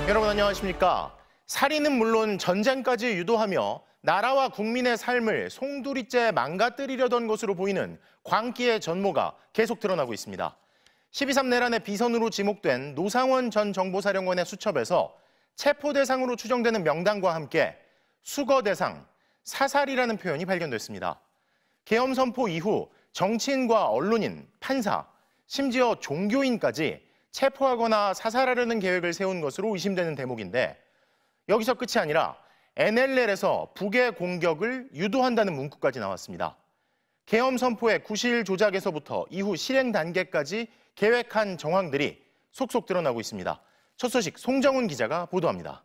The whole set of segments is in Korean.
여러분 안녕하십니까? 살인은 물론 전쟁까지 유도하며 나라와 국민의 삶을 송두리째 망가뜨리려던 것으로 보이는 광기의 전모가 계속 드러나고 있습니다. 12.3 내란의 비선으로 지목된 노상원 전 정보사령관의 수첩에서 체포 대상으로 추정되는 명단과 함께 수거 대상, 사살이라는 표현이 발견됐습니다. 계엄 선포 이후 정치인과 언론인, 판사, 심지어 종교인까지 체포하거나 사살하려는 계획을 세운 것으로 의심되는 대목인데 여기서 끝이 아니라 NLL에서 북의 공격을 유도한다는 문구까지 나왔습니다. 계엄 선포의 구실 조작에서부터 이후 실행 단계까지 계획한 정황들이 속속 드러나고 있습니다. 첫 소식 송정훈 기자가 보도합니다.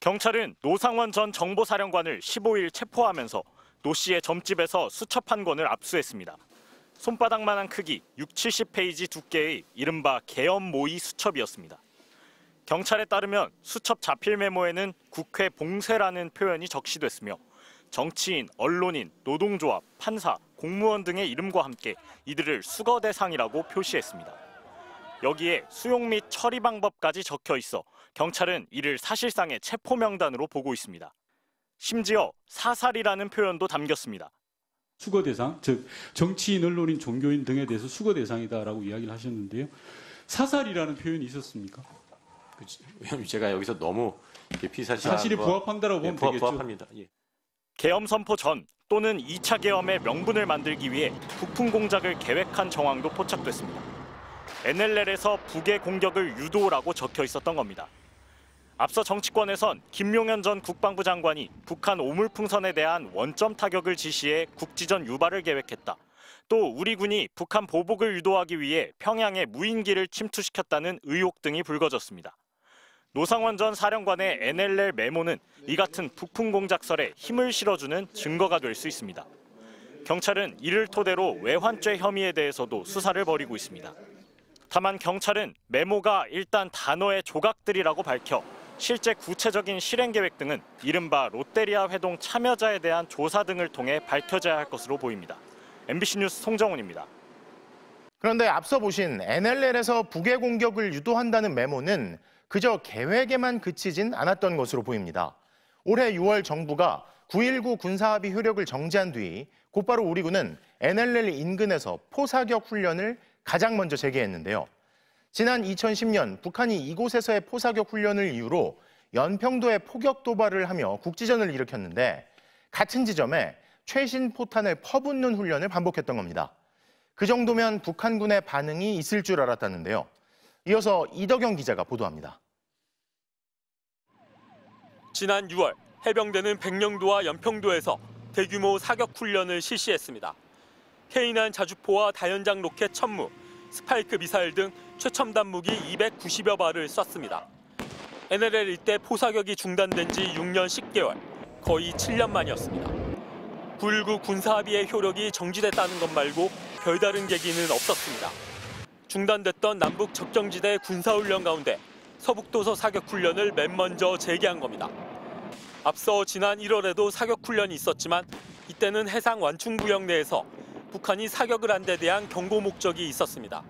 경찰은 노상원 전 정보사령관을 15일 체포하면서 노 씨의 점집에서 수첩 한 권을 압수했습니다. 손바닥만한 크기 60-70페이지 두께의 이른바 계엄 모의 수첩이었습니다. 경찰에 따르면 수첩 자필 메모에는 국회 봉쇄라는 표현이 적시됐으며 정치인, 언론인, 노동조합, 판사, 공무원 등의 이름과 함께 이들을 수거 대상이라고 표시했습니다. 여기에 수용 및 처리 방법까지 적혀 있어 경찰은 이를 사실상의 체포 명단으로 보고 있습니다. 심지어 사살이라는 표현도 담겼습니다. 수거 대상, 즉 정치인, 언론인, 종교인 등에 대해서 수거 대상이다라고 이야기를 하셨는데요. 사살이라는 표현이 있었습니까? 왜냐하면 제가 여기서 너무 피사실 사실이 부합한다라고 보면 되겠죠. 부합합니다. 예. 계엄 선포 전 또는 2차 계엄의 명분을 만들기 위해 부품 공작을 계획한 정황도 포착됐습니다. NLL에서 북의 공격을 유도라고 적혀 있었던 겁니다. 앞서 정치권에선 김용현 전 국방부 장관이 북한 오물풍선에 대한 원점 타격을 지시해 국지전 유발을 계획했다. 또 우리 군이 북한 보복을 유도하기 위해 평양에 무인기를 침투시켰다는 의혹 등이 불거졌습니다. 노상원 전 사령관의 NLL 메모는 이 같은 북풍 공작설에 힘을 실어주는 증거가 될 수 있습니다. 경찰은 이를 토대로 외환죄 혐의에 대해서도 수사를 벌이고 있습니다. 다만 경찰은 메모가 일단 단어의 조각들이라고 밝혀 실제 구체적인 실행 계획 등은 이른바 롯데리아 회동 참여자에 대한 조사 등을 통해 밝혀져야 할 것으로 보입니다. MBC 뉴스 송정훈입니다. 그런데 앞서 보신 NLL에서 북의 공격을 유도한다는 메모는 그저 계획에만 그치진 않았던 것으로 보입니다. 올해 6월 정부가 9.19 군사합의 효력을 정지한 뒤 곧바로 우리 군은 NLL 인근에서 포사격 훈련을 가장 먼저 재개했는데요. 지난 2010년 북한이 이곳에서의 포사격 훈련을 이유로 연평도에 포격 도발을 하며 국지전을 일으켰는데 같은 지점에 최신 포탄을 퍼붓는 훈련을 반복했던 겁니다. 그 정도면 북한군의 반응이 있을 줄 알았다는데요. 이어서 이덕영 기자가 보도합니다. 지난 6월 해병대는 백령도와 연평도에서 대규모 사격 훈련을 실시했습니다. K9 자주포와 다연장 로켓 1000무, 스파이크 미사일 등 최첨단 무기 290여 발을 쐈습니다. NLL 일대 포사격이 중단된 지 6년 10개월, 거의 7년 만이었습니다. 9.19 군사합의의 효력이 정지됐다는 것 말고 별다른 계기는 없었습니다. 중단됐던 남북 접경지대 군사훈련 가운데 서북도서 사격훈련을 맨 먼저 재개한 겁니다. 앞서 지난 1월에도 사격훈련이 있었지만 이때는 해상 완충구역 내에서 북한이 사격을 한 데 대한 경고 목적이 있었습니다.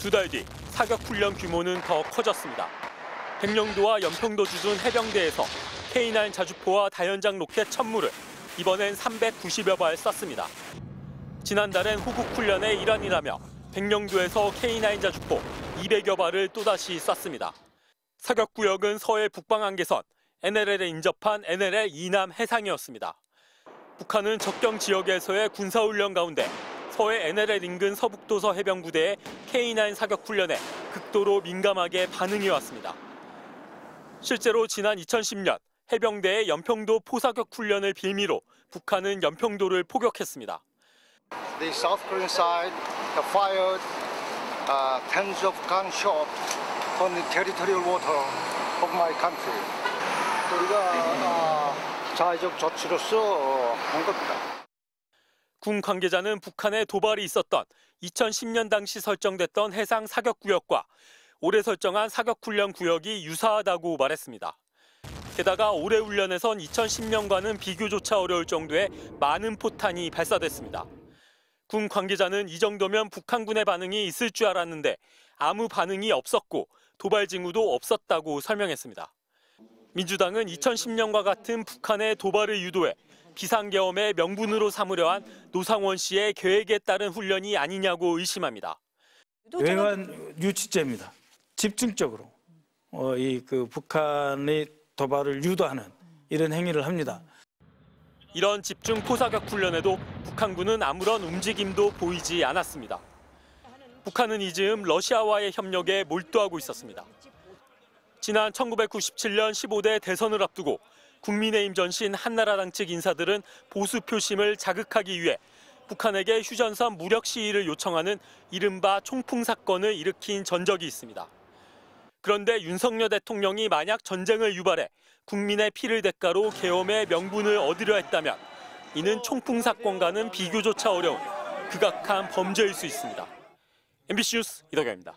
2달 뒤 사격훈련 규모는 더 커졌습니다. 백령도와 연평도 주둔 해병대에서 K9 자주포와 다연장 로켓 1000무를 이번엔 390여 발 쐈습니다. 지난달엔 호국 훈련의 일환이라며 백령도에서 K9 자주포 200여 발을 또다시 쐈습니다. 사격구역은 서해 북방한계선, NLL에 인접한 NLL 이남 해상이었습니다. 북한은 접경 지역에서의 군사훈련 가운데 서해 NLL 인근 서북도서 해병부대의 K9 사격훈련에 극도로 민감하게 반응해왔습니다. 실제로 지난 2010년 해병대의 연평도 포사격 훈련을 빌미로 북한은 연평도를 포격했습니다. The South Korean side have fired tens of gunshots on the territorial water of my country. 우리가 자의적 조치로서 한 겁니다. 군 관계자는 북한의 도발이 있었던 2010년 당시 설정됐던 해상 사격구역과 올해 설정한 사격훈련 구역이 유사하다고 말했습니다. 게다가 올해 훈련에선 2010년과는 비교조차 어려울 정도의 많은 포탄이 발사됐습니다. 군 관계자는 이 정도면 북한군의 반응이 있을 줄 알았는데 아무 반응이 없었고 도발 징후도 없었다고 설명했습니다. 민주당은 2010년과 같은 북한의 도발을 유도해 비상계엄의 명분으로 삼으려 한 노상원 씨의 계획에 따른 훈련이 아니냐고 의심합니다. 외환 유치죄입니다. 집중적으로 북한의 도발을 유도하는 이런 행위를 합니다. 이런 집중 포사격 훈련에도 북한군은 아무런 움직임도 보이지 않았습니다. 북한은 이 즈음 러시아와의 협력에 몰두하고 있었습니다. 지난 1997년 15대 대선을 앞두고 국민의힘 전신 한나라당 측 인사들은 보수 표심을 자극하기 위해 북한에게 휴전선 무력 시위를 요청하는 이른바 총풍 사건을 일으킨 전적이 있습니다. 그런데 윤석열 대통령이 만약 전쟁을 유발해 국민의 피를 대가로 계엄의 명분을 얻으려 했다면 이는 총풍 사건과는 비교조차 어려운 극악한 범죄일 수 있습니다. MBC 뉴스 이덕영입니다.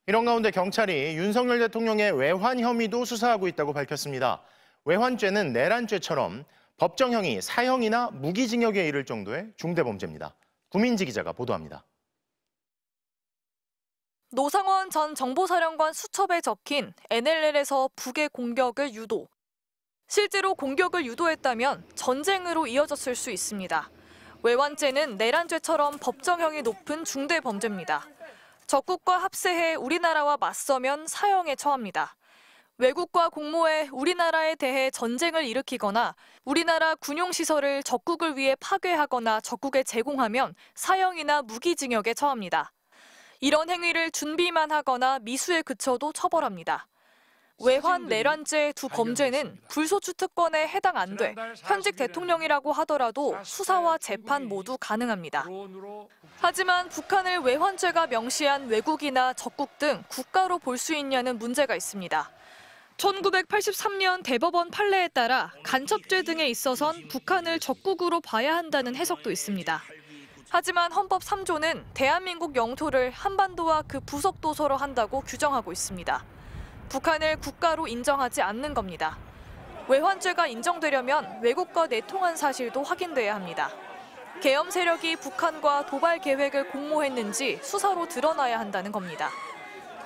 이런 가운데 경찰이 윤석열 대통령의 외환 혐의도 수사하고 있다고 밝혔습니다. 외환죄는 내란죄처럼 법정형이 사형이나 무기징역에 이를 정도의 중대범죄입니다. 구민지 기자가 보도합니다. 노상원 전 정보사령관 수첩에 적힌 NLL에서 북의 공격을 유도. 실제로 공격을 유도했다면 전쟁으로 이어졌을 수 있습니다. 외환죄는 내란죄처럼 법정형이 높은 중대범죄입니다. 적국과 합세해 우리나라와 맞서면 사형에 처합니다. 외국과 공모해 우리나라에 대해 전쟁을 일으키거나 우리나라 군용시설을 적국을 위해 파괴하거나 적국에 제공하면 사형이나 무기징역에 처합니다. 이런 행위를 준비만 하거나 미수에 그쳐도 처벌합니다. 외환, 내란죄 두 범죄는 불소추 특권에 해당 안 돼 현직 대통령이라고 하더라도 수사와 재판 모두 가능합니다. 하지만 북한을 외환죄가 명시한 외국이나 적국 등 국가로 볼 수 있냐는 문제가 있습니다. 1983년 대법원 판례에 따라 간첩죄 등에 있어선 북한을 적국으로 봐야 한다는 해석도 있습니다. 하지만 헌법 3조는 대한민국 영토를 한반도와 그 부속 도서로 한다고 규정하고 있습니다. 북한을 국가로 인정하지 않는 겁니다. 외환죄가 인정되려면 외국과 내통한 사실도 확인돼야 합니다. 계엄 세력이 북한과 도발 계획을 공모했는지 수사로 드러나야 한다는 겁니다.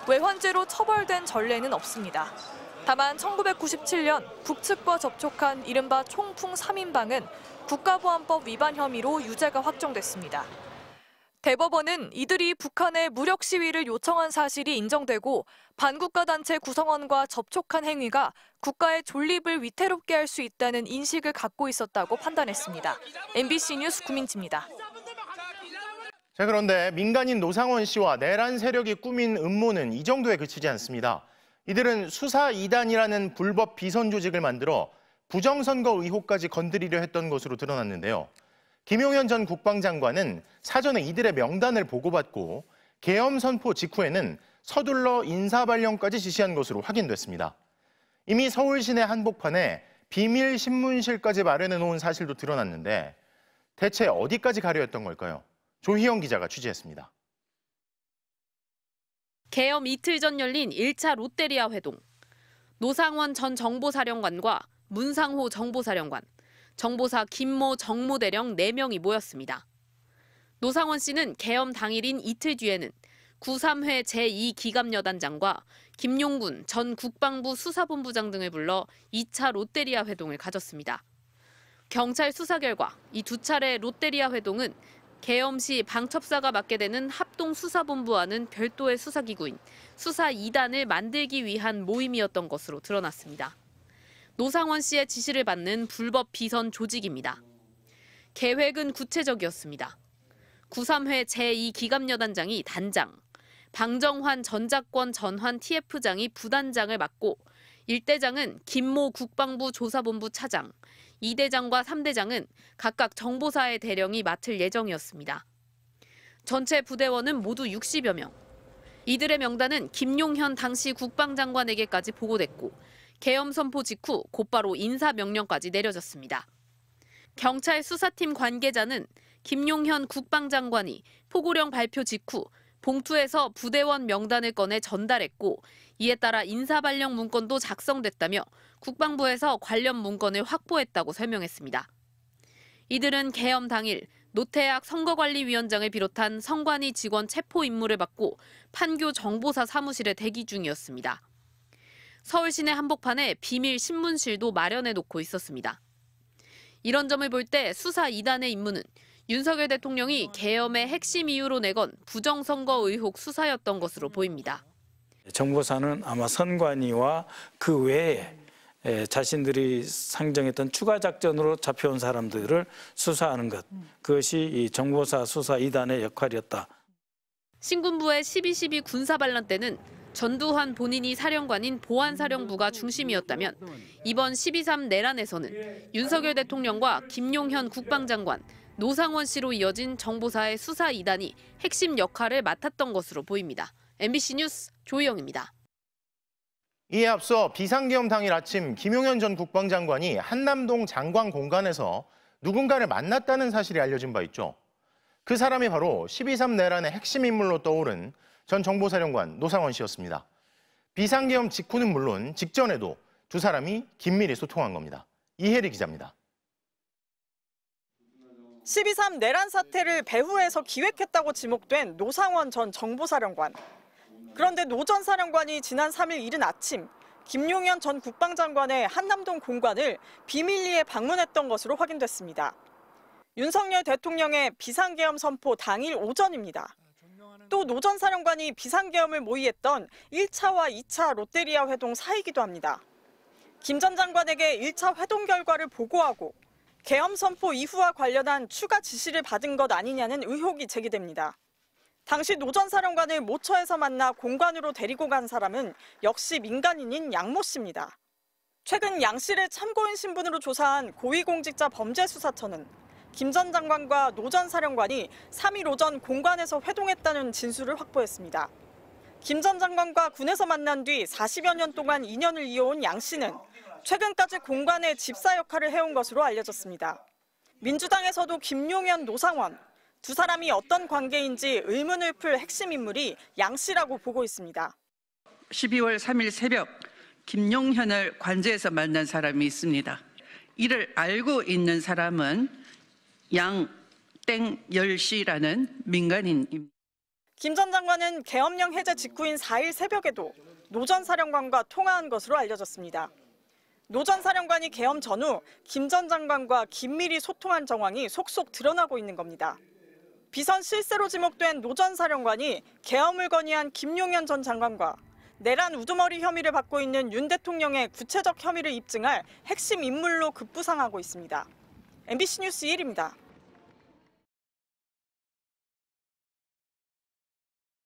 외환죄로 처벌된 전례는 없습니다. 다만 1997년 북측과 접촉한 이른바 총풍 3인방은 국가보안법 위반 혐의로 유죄가 확정됐습니다. 대법원은 이들이 북한의 무력 시위를 요청한 사실이 인정되고 반국가 단체 구성원과 접촉한 행위가 국가의 존립을 위태롭게 할 수 있다는 인식을 갖고 있었다고 판단했습니다. MBC 뉴스 구민지입니다. 자, 그런데 민간인 노상원 씨와 내란 세력이 꾸민 음모는 이 정도에 그치지 않습니다. 이들은 수사 2단이라는 불법 비선 조직을 만들어 부정선거 의혹까지 건드리려 했던 것으로 드러났는데요. 김용현 전 국방장관은 사전에 이들의 명단을 보고받고 계엄 선포 직후에는 서둘러 인사발령까지 지시한 것으로 확인됐습니다. 이미 서울 시내 한복판에 비밀 신문실까지 마련해 놓은 사실도 드러났는데 대체 어디까지 가려 했던 걸까요? 조희영 기자가 취재했습니다. 계엄 이틀 전 열린 1차 롯데리아 회동. 노상원 전 정보사령관과 문상호 정보사령관, 정보사 김모 정모대령 4명이 모였습니다. 노상원 씨는 계엄 당일인 이틀 뒤에는 93회 제2기갑여단장과 김용군 전 국방부 수사본부장 등을 불러 2차 롯데리아 회동을 가졌습니다. 경찰 수사 결과 이 두 차례 롯데리아 회동은 계엄 시 방첩사가 맡게 되는 합동수사본부와는 별도의 수사기구인 수사 2단을 만들기 위한 모임이었던 것으로 드러났습니다. 노상원 씨의 지시를 받는 불법 비선 조직입니다. 계획은 구체적이었습니다. 93회 제2기갑여단장이 단장, 방정환 전작권 전환 TF장이 부단장을 맡고 1대장은 김모 국방부 조사본부 차장, 2대장과 3대장은 각각 정보사의 대령이 맡을 예정이었습니다. 전체 부대원은 모두 60여 명. 이들의 명단은 김용현 당시 국방장관에게까지 보고됐고 계엄 선포 직후 곧바로 인사명령까지 내려졌습니다. 경찰 수사팀 관계자는 김용현 국방장관이 포고령 발표 직후 봉투에서 부대원 명단을 꺼내 전달했고 이에 따라 인사발령 문건도 작성됐다며 국방부에서 관련 문건을 확보했다고 설명했습니다. 이들은 계엄 당일 노태악 선거관리위원장을 비롯한 선관위 직원 체포 임무를 받고 판교 정보사 사무실에 대기 중이었습니다. 서울 시내 한복판에 비밀 신문실도 마련해 놓고 있었습니다. 이런 점을 볼 때 수사 2단의 임무는 윤석열 대통령이 계엄의 핵심 이유로 내건 부정선거 의혹 수사였던 것으로 보입니다. 정보사는 아마 선관위와 그 외에 자신들이 상정했던 추가 작전으로 잡혀온 사람들을 수사하는 것, 그것이 이 정보사 수사 2단의 역할이었다. 신군부의 12.12 군사반란 때는 전두환 본인이 사령관인 보안사령부가 중심이었다면 이번 12.3 내란에서는 윤석열 대통령과 김용현 국방장관, 노상원 씨로 이어진 정보사의 수사 2단이 핵심 역할을 맡았던 것으로 보입니다. MBC 뉴스 조희영입니다. 이에 앞서 비상계엄 당일 아침 김용현 전 국방장관이 한남동 장관 공간에서 누군가를 만났다는 사실이 알려진 바 있죠. 그 사람이 바로 12.3 내란의 핵심 인물로 떠오른 전 정보사령관 노상원 씨였습니다. 비상계엄 직후는 물론 직전에도 두 사람이 긴밀히 소통한 겁니다. 이혜리 기자입니다. 12.3 내란 사태를 배후에서 기획했다고 지목된 노상원 전 정보사령관. 그런데 노 전 사령관이 지난 3일 이른 아침 김용현 전 국방장관의 한남동 공관을 비밀리에 방문했던 것으로 확인됐습니다. 윤석열 대통령의 비상계엄 선포 당일 오전입니다. 또 노 전 사령관이 비상계엄을 모의했던 1차와 2차 롯데리아 회동 사이기도 합니다. 김 전 장관에게 1차 회동 결과를 보고하고 계엄 선포 이후와 관련한 추가 지시를 받은 것 아니냐는 의혹이 제기됩니다. 당시 노 전 사령관을 모처에서 만나 공관으로 데리고 간 사람은 역시 민간인인 양모 씨입니다. 최근 양 씨를 참고인 신분으로 조사한 고위공직자범죄수사처는 김 전 장관과 노 전 사령관이 3일 오전 공관에서 회동했다는 진술을 확보했습니다. 김 전 장관과 군에서 만난 뒤 40여 년 동안 인연을 이어온 양 씨는 최근까지 공관의 집사 역할을 해온 것으로 알려졌습니다. 민주당에서도 김용현, 노상원, 두 사람이 어떤 관계인지 의문을 풀 핵심 인물이 양 씨라고 보고 있습니다. 12월 3일 새벽 김용현을 관저에서 만난 사람이 있습니다. 이를 알고 있는 사람은 양땡열 씨라는 민간인입니다. 김 전 장관은 계엄령 해제 직후인 4일 새벽에도 노 전 사령관과 통화한 것으로 알려졌습니다. 노 전 사령관이 계엄 전후 김 전 장관과 긴밀히 소통한 정황이 속속 드러나고 있는 겁니다. 비선 실세로 지목된 노 전 사령관이 계엄을 건의한 김용현 전 장관과 내란 우두머리 혐의를 받고 있는 윤 대통령의 구체적 혐의를 입증할 핵심 인물로 급부상하고 있습니다. MBC 뉴스 1입니다.